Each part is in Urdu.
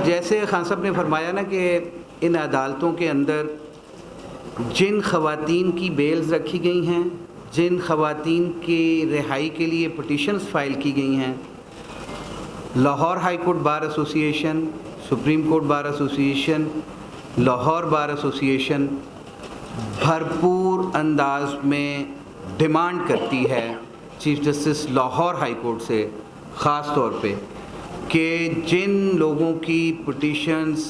جیسے خان صاحب نے فرمایا نا کہ ان عدالتوں کے اندر جن خواتین کی بیلز رکھی گئی ہیں، جن خواتین کی رہائی کے لیے پٹیشنز فائل کی گئی ہیں، لاہور ہائی کورٹ بار ایسوسی ایشن، سپریم کورٹ بار ایسوسی ایشن، لاہور بار ایسوسی ایشن بھرپور انداز میں ڈیمانڈ کرتی ہے chief justice Lahore high court سے خاص طور پہ کہ جن لوگوں کی پٹیشنز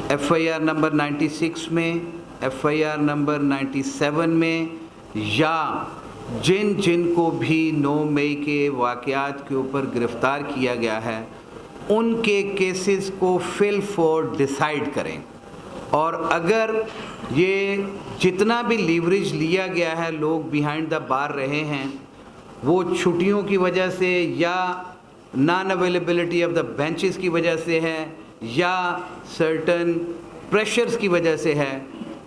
ایف آئی آر نمبر 96 میں، ایف آئی آر نمبر 97 میں، یا جن کو بھی 9 مئی کے واقعات کے اوپر گرفتار کیا گیا ہے، ان کے کیسز کو فل فور ڈیسائیڈ کریں. اور اگر یہ جتنا بھی لیوریج لیا گیا ہے، لوگ بیہائنڈ دا بار رہے ہیں، وہ چھٹیوں کی وجہ سے یا non availability of the benches کی وجہ سے ہے یا سرٹن پریشرز کی وجہ سے ہے،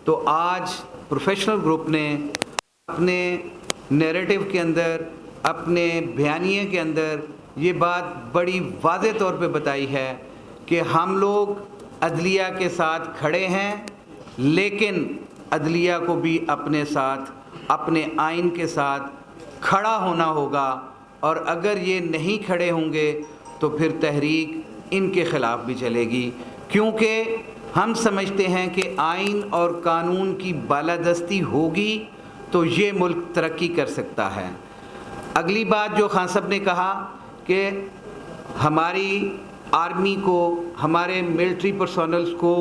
تو آج پروفیشنل گروپ نے اپنے نیریٹو کے اندر، اپنے بیانیے کے اندر یہ بات بڑی واضح طور پہ بتائی ہے کہ ہم لوگ عدلیہ کے ساتھ کھڑے ہیں، لیکن عدلیہ کو بھی اپنے ساتھ، اپنے آئین کے ساتھ کھڑا ہونا ہوگا، اور اگر یہ نہیں کھڑے ہوں گے تو پھر تحریک ان کے خلاف بھی چلے گی، کیونکہ ہم سمجھتے ہیں کہ آئین اور قانون کی بالادستی ہوگی تو یہ ملک ترقی کر سکتا ہے. اگلی بات جو خان صاحب نے کہا کہ ہماری آرمی کو، ہمارے ملٹری پرسونلز کو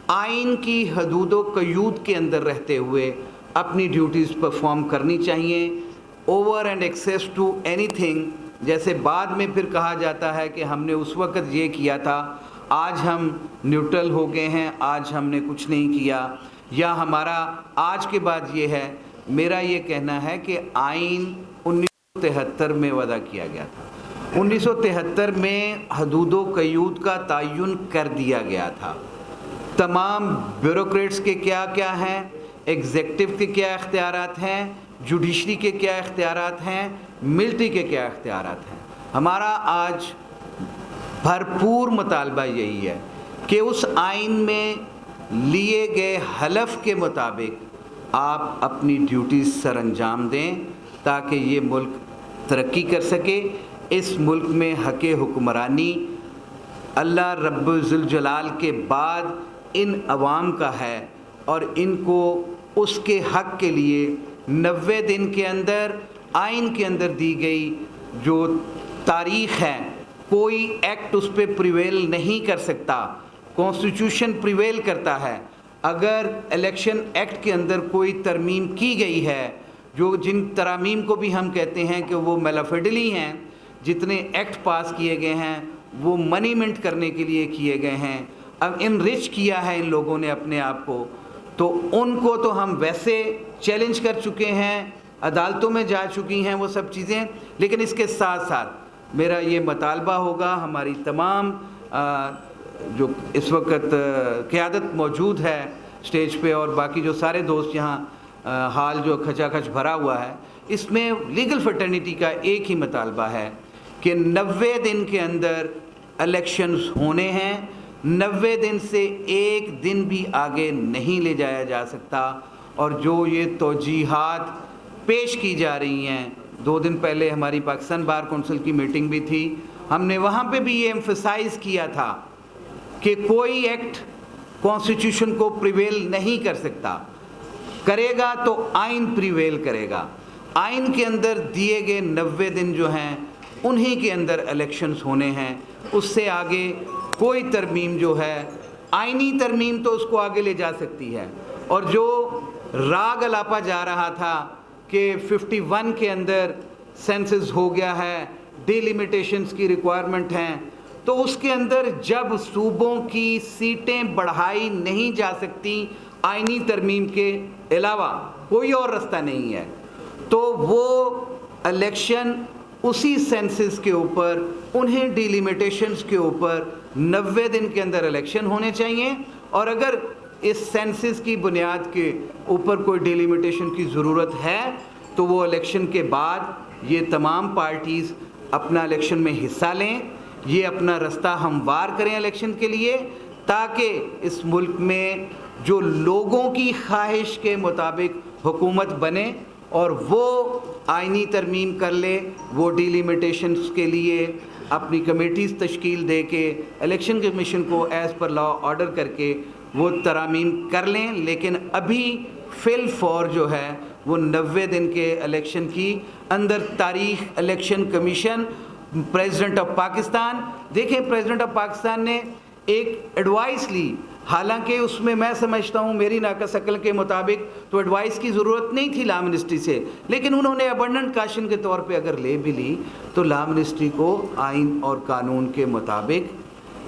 آئین کی حدود و قیود کے اندر رہتے ہوئے اپنی ڈیوٹیز پرفارم کرنی چاہیے. Over and access to anything, جیسے بعد میں پھر کہا جاتا ہے کہ ہم نے اس وقت یہ کیا تھا، آج ہم نیوٹرل ہو گئے ہیں، آج ہم نے کچھ نہیں کیا، یا ہمارا آج کے بعد یہ ہے. میرا یہ کہنا ہے کہ آئین 1973 میں وضع کیا گیا تھا. 1973 میں حدود و قیود کا تعین کر دیا گیا تھا. تمام بیوروکریٹس کے کیا کیا ہیں، ایگزیکٹو کے کیا اختیارات ہیں، جوڈیشری کے کیا اختیارات ہیں، ملٹری کے کیا اختیارات ہیں. ہمارا آج بھرپور مطالبہ یہی ہے کہ اس آئین میں لیے گئے حلف کے مطابق آپ اپنی ڈیوٹیز سر انجام دیں تاکہ یہ ملک ترقی کر سکے. اس ملک میں حق حکمرانی اللہ رب ذوالجلال کے بعد ان عوام کا ہے، اور ان کو اس کے حق کے لیے 90 دن کے اندر آئین کے اندر دی گئی جو تاریخ ہے، کوئی ایکٹ اس پہ پریویل نہیں کر سکتا. کانسٹیٹیوشن پریویل کرتا ہے. اگر الیکشن ایکٹ کے اندر کوئی ترمیم کی گئی ہے، جو جن ترامیم کو بھی ہم کہتے ہیں کہ وہ میلافیڈلی ہیں، جتنے ایکٹ پاس کیے گئے ہیں وہ منی منٹ کرنے کے لیے کیے گئے ہیں، اب انرچ کیا ہے ان لوگوں نے اپنے آپ کو، تو ان کو تو ہم ویسے چیلنج کر چکے ہیں، عدالتوں میں جا چکی ہیں وہ سب چیزیں. لیکن اس کے ساتھ ساتھ میرا یہ مطالبہ ہوگا، ہماری تمام جو اس وقت قیادت موجود ہے اسٹیج پہ، اور باقی جو سارے دوست یہاں حال جو کھچا کھچ بھرا ہوا ہے، اس میں لیگل فرٹرنیٹی کا ایک ہی مطالبہ ہے کہ 90 دن کے اندر الیکشنز ہونے ہیں. 90 دن سے ایک دن بھی آگے نہیں لے جایا جا سکتا. اور جو یہ توجیہات پیش کی جا رہی ہیں، 2 دن پہلے ہماری پاکستان بار کونسل کی میٹنگ بھی تھی، ہم نے وہاں پہ بھی یہ ایمفسائز کیا تھا کہ کوئی ایکٹ کانسٹیٹیوشن کو پریویل نہیں کر سکتا. کرے گا تو آئین پریویل کرے گا. آئین کے اندر دیے گئے 90 دن جو ہیں انہی کے اندر الیکشنز ہونے ہیں. اس سے آگے کوئی ترمیم جو ہے، آئینی ترمیم تو اس کو آگے لے جا سکتی ہے. اور جو راگ الاپا جا رہا تھا کہ 51 کے اندر سینسز ہو گیا ہے، ڈی لیمیٹیشنز کی ریکوائرمنٹ ہیں، تو اس کے اندر جب صوبوں کی سیٹیں بڑھائی نہیں جا سکتی آئینی ترمیم کے علاوہ کوئی اور رستہ نہیں ہے، تو وہ الیکشن اسی سینسز کے اوپر، انہیں ڈی لیمیٹیشنز کے اوپر 90 دن کے اندر الیکشن ہونے چاہیے. اور اگر اس سینسز کی بنیاد کے اوپر کوئی ڈی لیمیٹیشن کی ضرورت ہے تو وہ الیکشن کے بعد یہ تمام پارٹیز اپنا الیکشن میں حصہ لیں. یہ اپنا رستہ ہموار کریں الیکشن کے لیے، تاکہ اس ملک میں جو لوگوں کی خواہش کے مطابق حکومت بنے اور وہ آئینی ترمیم کر لے، وہ ڈیلیمیٹیشنز کے لیے اپنی کمیٹیز تشکیل دے کے الیکشن کمیشن کو ایز پر لا آرڈر کر کے وہ ترامیم کر لیں۔ لیکن ابھی فی الفور جو ہے وہ 90 دن کے الیکشن کی اندر تاریخ election commission president of Pakistan, دیکھیں پریزیڈنٹ آف پاکستان نے ایک ایڈوائس لی، حالانکہ اس میں میں سمجھتا ہوں میری ناقص عقل کے مطابق تو ایڈوائس کی ضرورت نہیں تھی لا منسٹری سے، لیکن انہوں نے ابنڈنٹ کاشن کے طور پہ اگر لے بھی لی تو لا منسٹری کو آئین اور قانون کے مطابق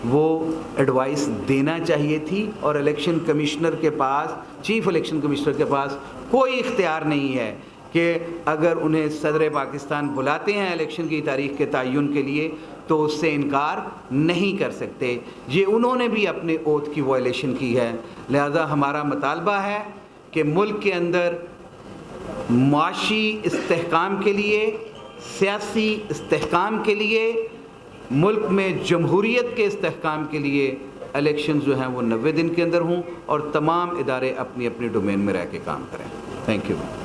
وہ ایڈوائس دینا چاہیے تھی، اور الیکشن کمشنر کے پاس، چیف الیکشن کمشنر کے پاس کوئی اختیار نہیں ہے کہ اگر انہیں صدر پاکستان بلاتے ہیں الیکشن کی تاریخ کے تعین کے لیے تو اس سے انکار نہیں کر سکتے۔ یہ انہوں نے بھی اپنے اوتھ کی وائلیشن کی ہے۔ لہذا ہمارا مطالبہ ہے کہ ملک کے اندر معاشی استحکام کے لیے، سیاسی استحکام کے لیے، ملک میں جمہوریت کے استحکام کے لیے الیکشن جو ہیں وہ 90 دن کے اندر ہوں اور تمام ادارے اپنی اپنی ڈومین میں رہ کے کام کریں۔ Thank you.